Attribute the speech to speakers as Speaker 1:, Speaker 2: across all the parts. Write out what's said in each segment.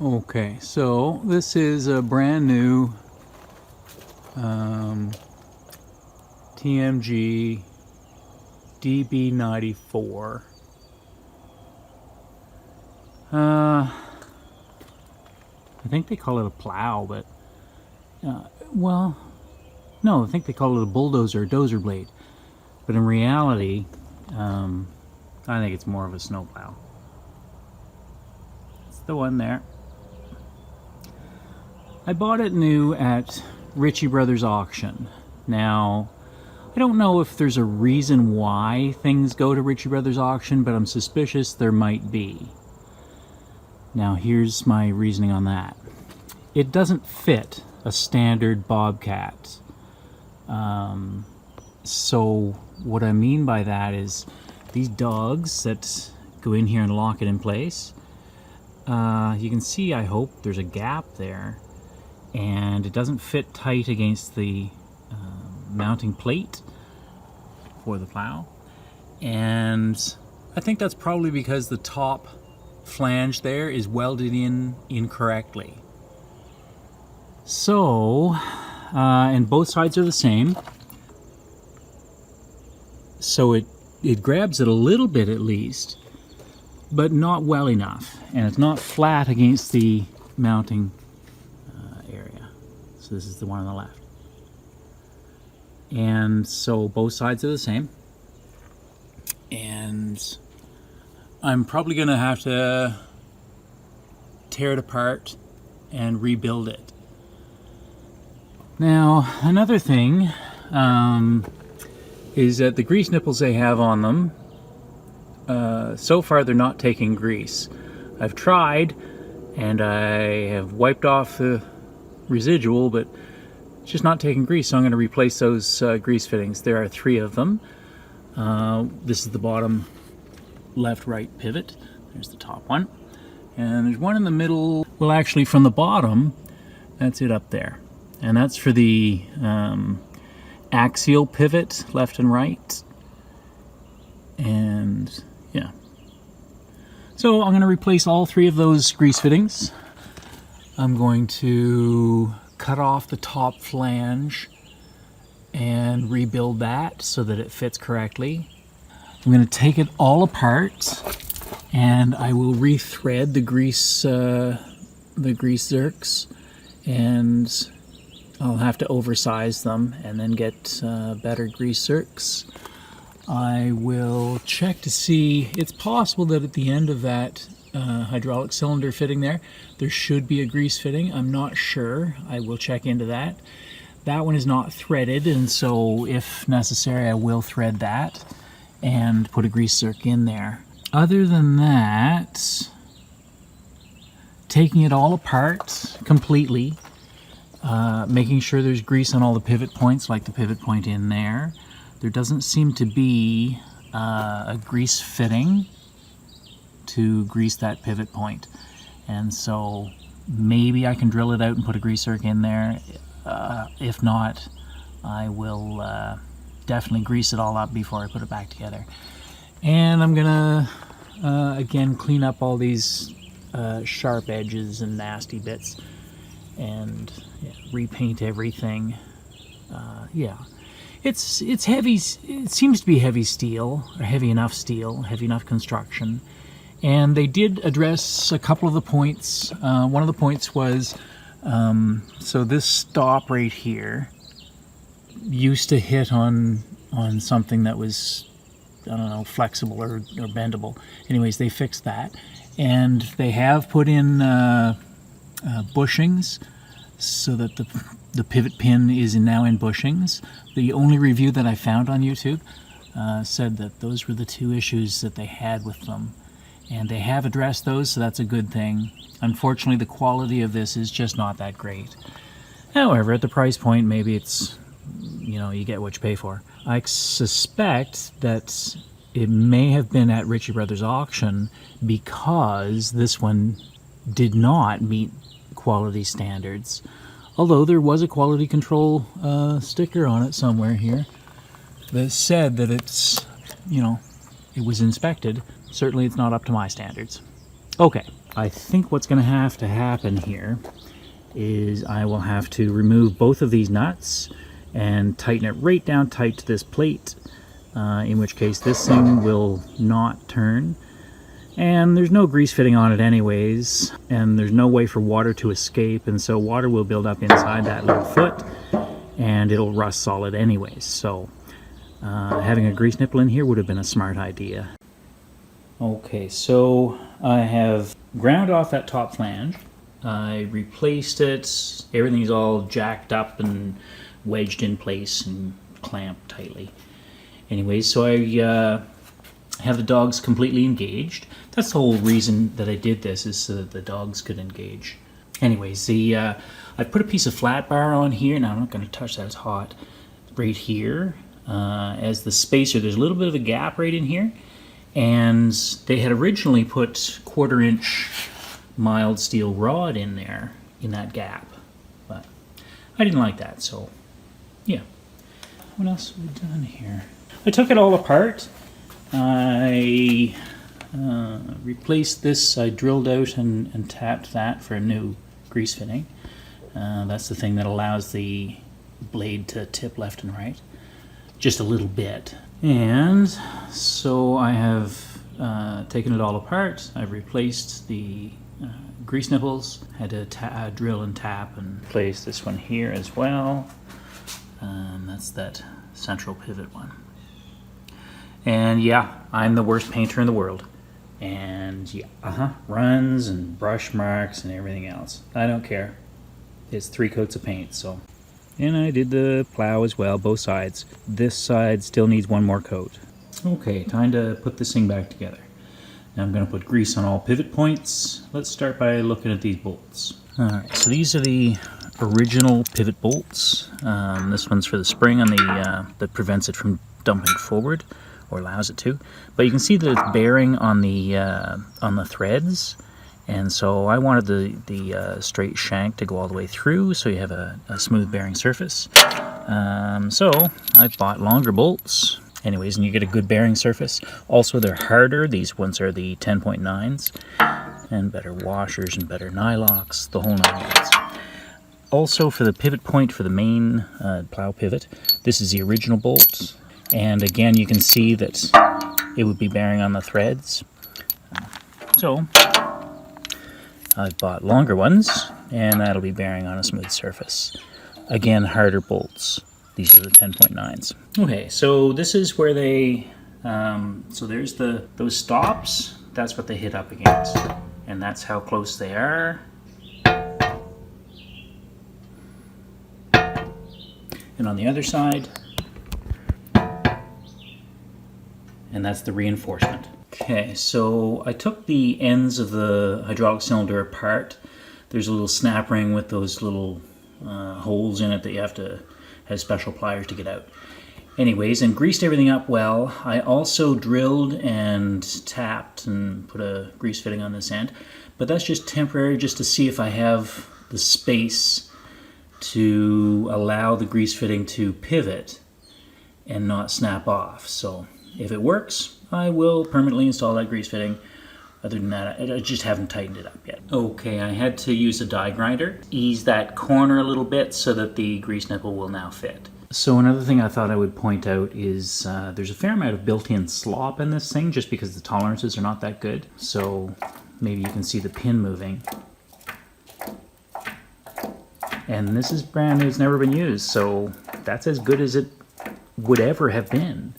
Speaker 1: Okay, so this is a brand new TMG DB 94. I think they call it a plow, but well, no, I think they call it a bulldozer or dozer blade. But in reality, I think it's more of a snowplow. It's the one there. I bought it new at Ritchie Brothers auction. Now, I don't know if there's a reason why things go to Ritchie Brothers auction, but I'm suspicious there might be. Now, here's my reasoning on that. It doesn't fit a standard Bobcat. So what I mean by that is these dogs that go in here and lock it in place. You can see, I hope, there's a gap there, and it doesn't fit tight against the mounting plate for the plow. And I think that's probably because the top flange there is welded in incorrectly. So, and both sides are the same. So it grabs it a little bit at least, but not well enough. And it's not flat against the mounting area. So this is the one on the left. And so both sides are the same. And I'm probably going to have to tear it apart and rebuild it. Now, another thing is that the grease nipples they have on them, so far they're not taking grease. I've tried, and I have wiped off the residual, but it's just not taking grease, so I'm going to replace those grease fittings. There are 3 of them. This is the bottom left-right pivot. There's the top one. And there's one in the middle. Well, actually, from the bottom, that's it up there. And that's for the axial pivot, left and right. And yeah. So I'm going to replace all 3 of those grease fittings. I'm going to cut off the top flange and rebuild that so that it fits correctly. I'm going to take it all apart, and I will rethread the grease zerks, and I'll have to oversize them and then get better grease zerks. I will check to see, it's possible that at the end of that hydraulic cylinder fitting there should be a grease fitting. I'm not sure. I will check into that. That one is not threaded, and so if necessary I will thread that and put a grease zerk in there. Other than that, taking it all apart completely, making sure there's grease on all the pivot points, like the pivot point in there. There doesn't seem to be a grease fitting to grease that pivot point, and so maybe I can drill it out and put a grease zerk in there. If not, I will definitely grease it all up before I put it back together. And I'm gonna again clean up all these sharp edges and nasty bits, and repaint everything. Yeah, it's heavy. It seems to be heavy steel, or heavy enough construction. And they did address a couple of the points. One of the points was, so this stop right here used to hit on something that was, I don't know, flexible or bendable. Anyways, they fixed that. And they have put in bushings so that the pivot pin is now in bushings. The only review that I found on YouTube said that those were the 2 issues that they had with them. And they have addressed those, so that's a good thing. Unfortunately, the quality of this is just not that great. However, at the price point, maybe it's, you get what you pay for. I suspect that it may have been at Ritchie Brothers auction because this one did not meet quality standards. Although there was a quality control sticker on it somewhere here that said that it's, it was inspected. Certainly it's not up to my standards. Okay, I think what's going to happen here is I will have to remove both of these nuts and tighten it right down tight to this plate, in which case this thing will not turn. And there's no grease fitting on it anyways, and there's no way for water to escape, and so water will build up inside that little foot and it'll rust solid anyways. So having a grease nipple in here would have been a smart idea. Okay, so I have ground off that top flange. I replaced it. Everything's all jacked up and wedged in place and clamped tightly. Anyways, so I have the dogs completely engaged. That's the whole reason that I did this, is so that the dogs could engage. Anyways, I put a piece of flat bar on here. Now I'm not going to touch that, it's hot. Right here, as the spacer, there's a little bit of a gap right in here. And they had originally put 1/4 inch mild steel rod in there, in that gap. But I didn't like that, so yeah. What else have we done here? I took it all apart. I replaced this. I drilled out and tapped that for a new grease fitting. That's the thing that allows the blade to tip left and right. Just a little bit. And so I have taken it all apart. I've replaced the grease nipples. Had to drill and tap and place this one here as well. That's that central pivot one. And yeah, I'm the worst painter in the world. And yeah, runs and brush marks and everything else. I don't care. It's 3 coats of paint, so. And I did the plow as well, both sides. This side still needs 1 more coat. Okay, time to put this thing back together. Now I'm going to put grease on all pivot points. Let's start by looking at these bolts. Alright, so these are the original pivot bolts. This one's for the spring on the that prevents it from dumping forward, or allows it to. But you can see that it's bearing on the threads. And so I wanted the straight shank to go all the way through, so you have a smooth bearing surface. So I bought longer bolts, anyways, and you get a good bearing surface. Also, they're harder. These ones are the 10.9s, and better washers and better nylocks, the whole 9 yards. Also, for the pivot point for the main plow pivot, this is the original bolt, and again, you can see that it would be bearing on the threads. So I've bought longer ones, and that'll be bearing on a smooth surface. Again, harder bolts. These are the 10.9s. Okay, so this is where they, so there's those stops. That's what they hit up against, and that's how close they are. And on the other side, and that's the reinforcement. Okay, so I took the ends of the hydraulic cylinder apart. There's a little snap ring with those little holes in it that you have to have special pliers to get out. Anyways, and greased everything up well. I also drilled and tapped and put a grease fitting on this end, but that's just temporary, just to see if I have the space to allow the grease fitting to pivot and not snap off. So if it works, I will permanently install that grease fitting. Other than that, I just haven't tightened it up yet. Okay, I had to use a die grinder, ease that corner a little bit so that the grease nipple will now fit. So another thing I thought I would point out is there's a fair amount of built-in slop in this thing, just because the tolerances are not that good. So maybe you can see the pin moving. And this is brand new, it's never been used, so that's as good as it would ever have been.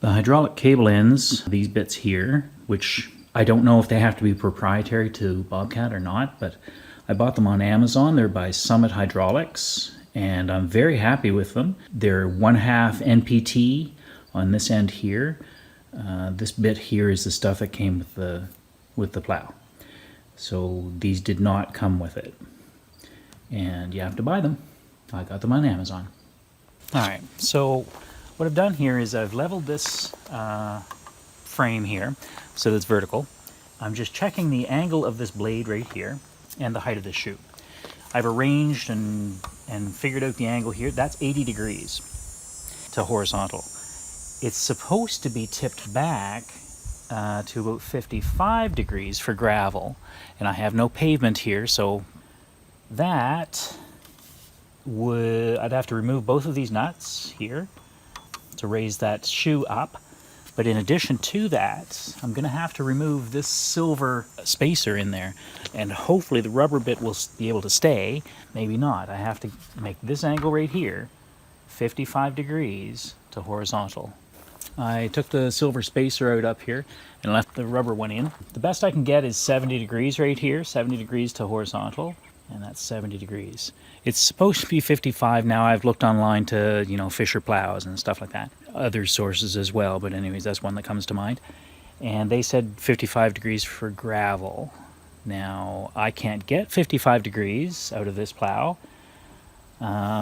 Speaker 1: The hydraulic cable ends, these bits here, which I don't know if they have to be proprietary to Bobcat or not, but I bought them on Amazon. They're by Summit Hydraulics, and I'm very happy with them. They're 1/2 NPT on this end here. This bit here is the stuff that came with the plow. So these did not come with it, and you have to buy them. I got them on Amazon. All right, so what I've done here is I've leveled this frame here so that it's vertical. I'm just checking the angle of this blade right here and the height of this shoe. I've arranged and figured out the angle here. That's 80 degrees to horizontal. It's supposed to be tipped back to about 55 degrees for gravel. And I have no pavement here, so that I'd have to remove both of these nuts here to raise that shoe up. But in addition to that, I'm going to have to remove this silver spacer in there. And hopefully the rubber bit will be able to stay. Maybe not. I have to make this angle right here 55 degrees to horizontal. I took the silver spacer out up here and left the rubber one in. The best I can get is 70 degrees right here, 70 degrees to horizontal. And that's 70 degrees. It's supposed to be 55 now. I've looked online to, Fisher plows and stuff like that. Other sources as well, but anyways, that's one that comes to mind. And they said 55 degrees for gravel. Now, I can't get 55 degrees out of this plow.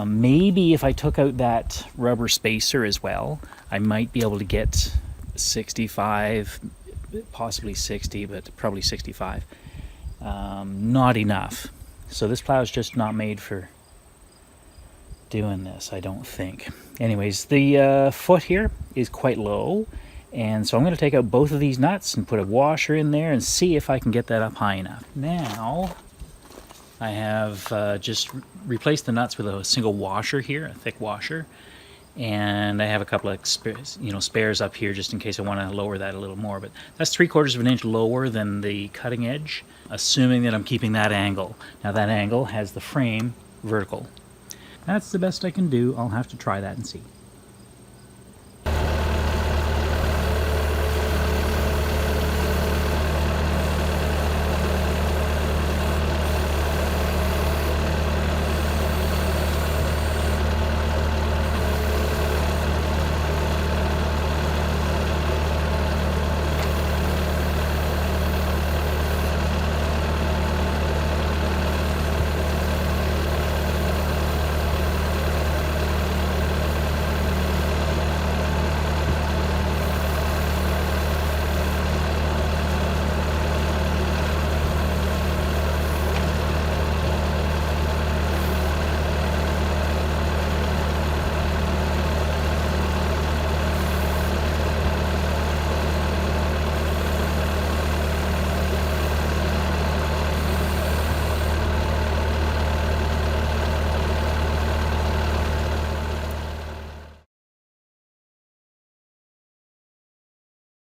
Speaker 1: Maybe if I took out that rubber spacer as well, I might be able to get 65, possibly 60, but probably 65. Not enough. So this plow is just not made for doing this, I don't think. Anyways, the foot here is quite low, and so I'm going to take out both of these nuts and put a washer in there and see if I can get that up high enough. Now, I have just replaced the nuts with a single washer here, a thick washer, and I have a couple of spares up here just in case I want to lower that a little more. But that's 3/4 of an inch lower than the cutting edge, assuming that I'm keeping that angle. Now that angle has the frame vertical. That's the best I can do. I'll have to try that and see.